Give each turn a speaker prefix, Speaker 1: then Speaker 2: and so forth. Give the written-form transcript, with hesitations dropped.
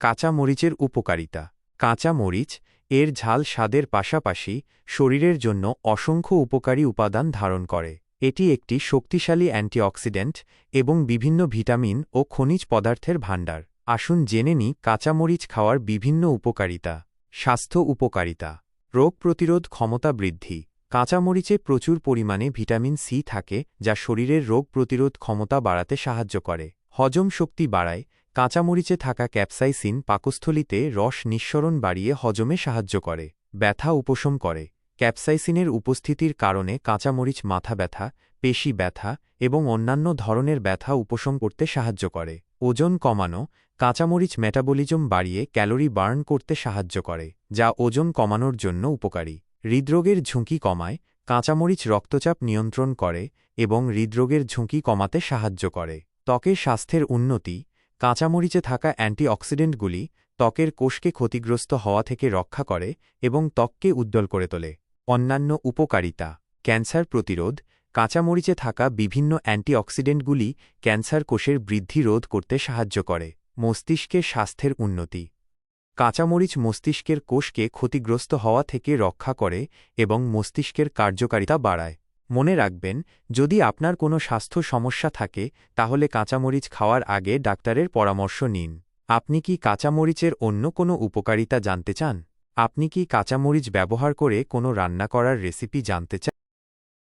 Speaker 1: কাঁচা মরিচের উপকারিতা। কাঁচা মরিচ এর ঝাল স্বাদের পাশাপাশি শরীরের জন্য অসংখ্য উপকারী উপাদান ধারণ করে। এটি একটি শক্তিশালী অ্যান্টিঅক্সিডেন্ট এবং বিভিন্ন ভিটামিন ও খনিজ পদার্থের ভাণ্ডার। আসুন জেনে নিই কাঁচামরিচ খাওয়ার বিভিন্ন উপকারিতা। স্বাস্থ্য উপকারিতা। রোগ প্রতিরোধ ক্ষমতা বৃদ্ধি। কাঁচামরিচে প্রচুর পরিমাণে ভিটামিন সি থাকে যা শরীরের রোগ প্রতিরোধ ক্ষমতা বাড়াতে সাহায্য করে। হজম শক্তি বাড়ায়। কাঁচামরিচে থাকা ক্যাপসাইসিন পাকস্থলীতে রস নিঃসরণ বাড়িয়ে হজমে সাহায্য করে। ব্যথা উপশম করে। ক্যাপসাইসিনের উপস্থিতির কারণে কাঁচামরিচ মাথা ব্যথা, পেশি ব্যথা এবং অন্যান্য ধরনের ব্যথা উপশম করতে সাহায্য করে। ওজন কমানো। কাঁচামরিচ মেটাবলিজম বাড়িয়ে ক্যালোরি বার্ন করতে সাহায্য করে, যা ওজন কমানোর জন্য উপকারী। হৃদরোগের ঝুঁকি কমায়। কাঁচামরিচ রক্তচাপ নিয়ন্ত্রণ করে এবং হৃদরোগের ঝুঁকি কমাতে সাহায্য করে। ত্বকের স্বাস্থ্যের উন্নতি। কাঁচামরিচে থাকা অ্যান্টিঅক্সিডেন্টগুলি ত্বকের কোষকে ক্ষতিগ্রস্ত হওয়া থেকে রক্ষা করে এবং ত্বককে উজ্জ্বল করে তোলে। অন্যান্য উপকারিতা। ক্যান্সার প্রতিরোধ। কাঁচামরিচে থাকা বিভিন্ন অ্যান্টিঅক্সিডেন্টগুলি ক্যান্সার কোষের বৃদ্ধি রোধ করতে সাহায্য করে। মস্তিষ্কের স্বাস্থ্যের উন্নতি। কাঁচামরিচ মস্তিষ্কের কোষকে ক্ষতিগ্রস্ত হওয়া থেকে রক্ষা করে এবং মস্তিষ্কের কার্যকারিতা বাড়ায়। মনে রাখবেন, যদি আপনার কোনো স্বাস্থ্য সমস্যা থাকে তাহলে কাঁচামরিচ খাওয়ার আগে ডাক্তারের পরামর্শ নিন। আপনি কি কাঁচামরিচের অন্য কোনো উপকারিতা জানতে চান? আপনি কি কাঁচামরিচ ব্যবহার করে কোনো রান্না করার রেসিপি জানতে চান?